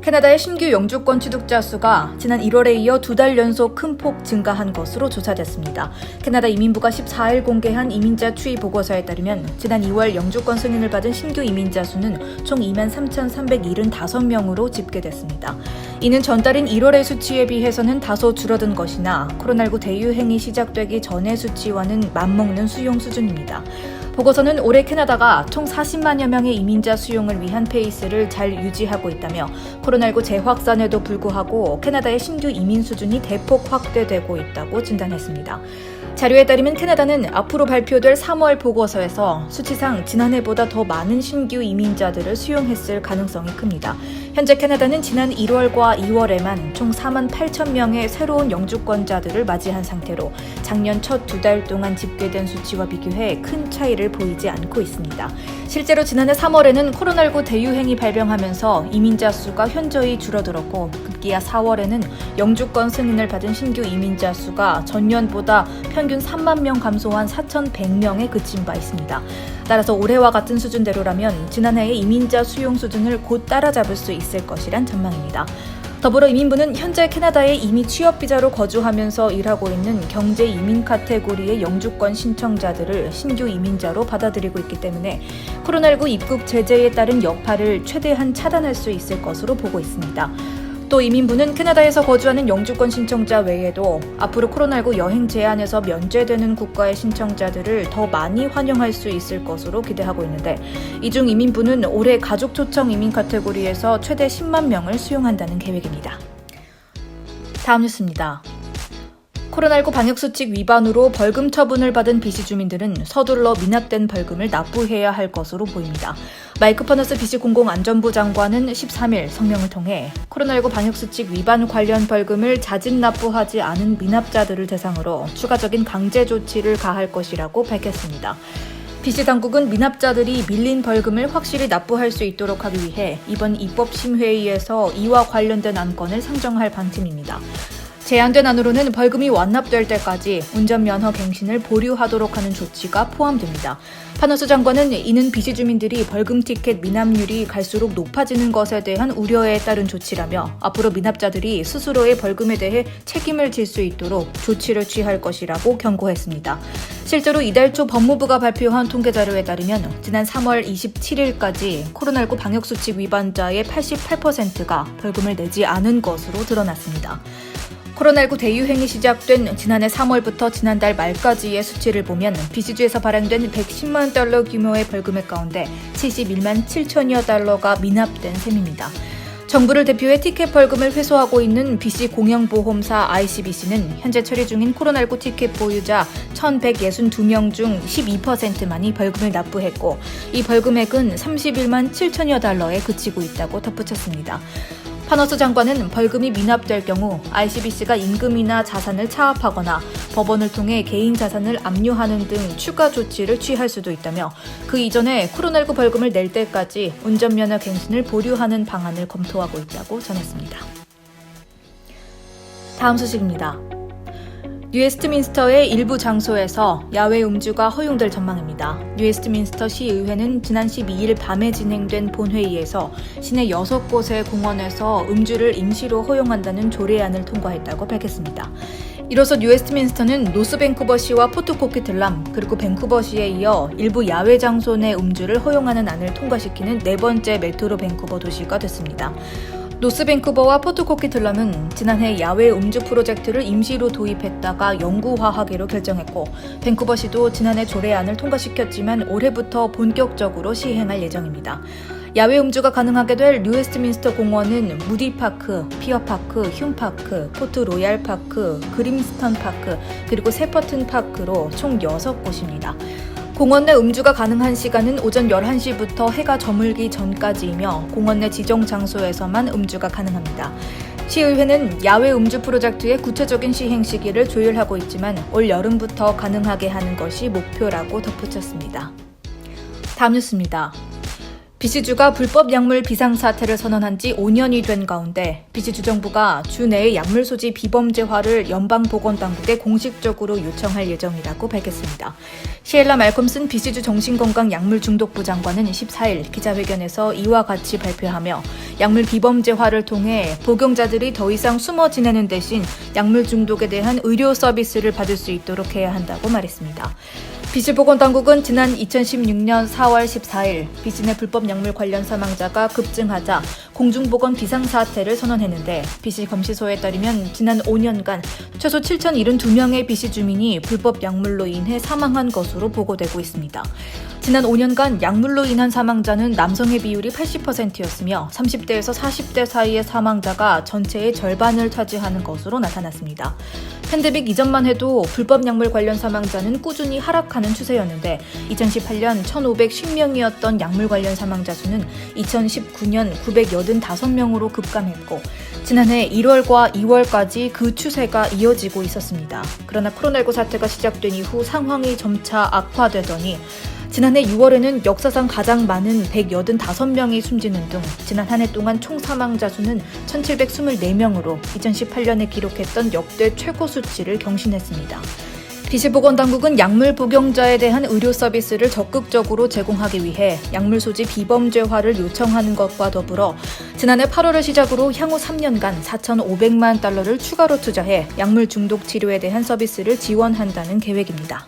캐나다의 신규 영주권 취득자 수가 지난 1월에 이어 2달 연속 큰 폭 증가한 것으로 조사됐습니다. 캐나다 이민부가 14일 공개한 이민자 추이 보고서에 따르면 지난 2월 영주권 승인을 받은 신규 이민자 수는 총 23,375명으로 집계됐습니다. 이는 전달인 1월의 수치에 비해서는 다소 줄어든 것이나 코로나19 대유행이 시작되기 전의 수치와는 맞먹는 수용 수준입니다. 보고서는 올해 캐나다가 총 40만여 명의 이민자 수용을 위한 페이스를 잘 유지하고 있다며 코로나19 재확산에도 불구하고 캐나다의 신규 이민 수준이 대폭 확대되고 있다고 진단했습니다. 자료에 따르면 캐나다는 앞으로 발표될 3월 보고서에서 수치상 지난해보다 더 많은 신규 이민자들을 수용했을 가능성이 큽니다. 현재 캐나다는 지난 1월과 2월에만 총 4만 8천 명의 새로운 영주권자들을 맞이한 상태로 작년 첫 2달 동안 집계된 수치와 비교해 큰 차이를 보이지 않고 있습니다. 실제로 지난해 3월에는 코로나19 대유행이 발병하면서 이민자 수가 현저히 줄어들었고 급기야 4월에는 영주권 승인을 받은 신규 이민자 수가 전년보다 평균 3만 명 감소한 4,100명에 그친 바 있습니다. 따라서 올해와 같은 수준대로라면 지난해의 이민자 수용 수준을 곧 따라잡을 수 있을 것이란 전망입니다. 더불어 이민부는 현재 캐나다에 이미 취업비자로 거주하면서 일하고 있는 경제 이민 카테고리의 영주권 신청자들을 신규 이민자로 받아들이고 있기 때문에 코로나19 입국 제재에 따른 여파를 최대한 차단할 수 있을 것으로 보고 있습니다. 또 이민부는 캐나다에서 거주하는 영주권 신청자 외에도 앞으로 코로나19 여행 제한에서 면제되는 국가의 신청자들을 더 많이 환영할 수 있을 것으로 기대하고 있는데 이 중 이민부는 올해 가족 초청 이민 카테고리에서 최대 10만 명을 수용한다는 계획입니다. 다음 뉴스입니다. 코로나19 방역수칙 위반으로 벌금 처분을 받은 BC 주민들은 서둘러 미납된 벌금을 납부해야 할 것으로 보입니다. 마이크 퍼너스 BC 공공안전부 장관은 13일 성명을 통해 코로나19 방역수칙 위반 관련 벌금을 자진 납부하지 않은 미납자들을 대상으로 추가적인 강제 조치를 가할 것이라고 밝혔습니다. BC 당국은 미납자들이 밀린 벌금을 확실히 납부할 수 있도록 하기 위해 이번 입법심회의에서 이와 관련된 안건을 상정할 방침입니다. 제안된 안으로는 벌금이 완납될 때까지 운전면허 갱신을 보류하도록 하는 조치가 포함됩니다. 파너스 장관은 이는 BC 주민들이 벌금 티켓 미납률이 갈수록 높아지는 것에 대한 우려에 따른 조치라며 앞으로 미납자들이 스스로의 벌금에 대해 책임을 질 수 있도록 조치를 취할 것이라고 경고했습니다. 실제로 이달 초 법무부가 발표한 통계 자료에 따르면 지난 3월 27일까지 코로나19 방역수칙 위반자의 88%가 벌금을 내지 않은 것으로 드러났습니다. 코로나19 대유행이 시작된 지난해 3월부터 지난달 말까지의 수치를 보면 BC주에서 발행된 110만 달러 규모의 벌금액 가운데 71만 7천여 달러가 미납된 셈입니다. 정부를 대표해 티켓 벌금을 회수하고 있는 BC 공영보험사 ICBC는 현재 처리 중인 코로나19 티켓 보유자 1,162명 중 12%만이 벌금을 납부했고 이 벌금액은 31만 7천여 달러에 그치고 있다고 덧붙였습니다. 파너스 장관은 벌금이 미납될 경우 ICBC가 임금이나 자산을 차압하거나 법원을 통해 개인 자산을 압류하는 등 추가 조치를 취할 수도 있다며 그 이전에 코로나19 벌금을 낼 때까지 운전면허 갱신을 보류하는 방안을 검토하고 있다고 전했습니다. 다음 소식입니다. 뉴웨스트민스터의 일부 장소에서 야외 음주가 허용될 전망입니다. 뉴웨스트민스터 시의회는 지난 12일 밤에 진행된 본회의에서 시내 6곳의 공원에서 음주를 임시로 허용한다는 조례안을 통과했다고 밝혔습니다. 이로써 뉴웨스트민스터는 노스밴쿠버시와 포트코키틀람 그리고 밴쿠버시에 이어 일부 야외 장소 내 음주를 허용하는 안을 통과시키는 네 번째 메트로 밴쿠버 도시가 됐습니다. 노스밴쿠버와 포트코키틀람은 지난해 야외 음주 프로젝트를 임시로 도입했다가 영구화하기로 결정했고 밴쿠버시도 지난해 조례안을 통과시켰지만 올해부터 본격적으로 시행할 예정입니다. 야외 음주가 가능하게 될 뉴웨스트민스터 공원은 무디파크, 피어파크, 흉파크, 포트 로얄파크, 그림스턴파크 그리고 세퍼튼 파크로 총 6곳입니다. 공원 내 음주가 가능한 시간은 오전 11시부터 해가 저물기 전까지이며 공원 내 지정 장소에서만 음주가 가능합니다. 시의회는 야외 음주 프로젝트의 구체적인 시행 시기를 조율하고 있지만 올 여름부터 가능하게 하는 것이 목표라고 덧붙였습니다. 다음 뉴스입니다. BC주가 불법 약물 비상사태를 선언한 지 5년이 된 가운데 BC주 정부가 주 내에 약물 소지 비범죄화를 연방보건당국에 공식적으로 요청할 예정이라고 밝혔습니다. 시엘라 말콤슨 BC주 정신건강약물중독부 장관은 14일 기자회견에서 이와 같이 발표하며 약물 비범죄화를 통해 복용자들이 더 이상 숨어 지내는 대신 약물 중독에 대한 의료 서비스를 받을 수 있도록 해야 한다고 말했습니다. BC보건당국은 지난 2016년 4월 14일 BC 내 불법 약물 관련 사망자가 급증하자 공중보건 비상사태를 선언했는데 BC 검시소에 따르면 지난 5년간 최소 7,072명의 BC 주민이 불법 약물로 인해 사망한 것으로 보고되고 있습니다. 지난 5년간 약물로 인한 사망자는 남성의 비율이 80%였으며 30대에서 40대 사이의 사망자가 전체의 절반을 차지하는 것으로 나타났습니다. 팬데믹 이전만 해도 불법 약물 관련 사망자는 꾸준히 하락하는 추세였는데 2018년 1,510명이었던 약물 관련 사망자 수는 2019년 985명으로 급감했고 지난해 1월과 2월까지 그 추세가 이어지고 있었습니다. 그러나 코로나19 사태가 시작된 이후 상황이 점차 악화되더니 지난해 6월에는 역사상 가장 많은 185명이 숨지는 등 지난 한 해 동안 총 사망자 수는 1,724명으로 2018년에 기록했던 역대 최고 수치를 경신했습니다. BC보건당국은 약물 복용자에 대한 의료 서비스를 적극적으로 제공하기 위해 약물 소지 비범죄화를 요청하는 것과 더불어 지난해 8월을 시작으로 향후 3년간 4,500만 달러를 추가로 투자해 약물 중독 치료에 대한 서비스를 지원한다는 계획입니다.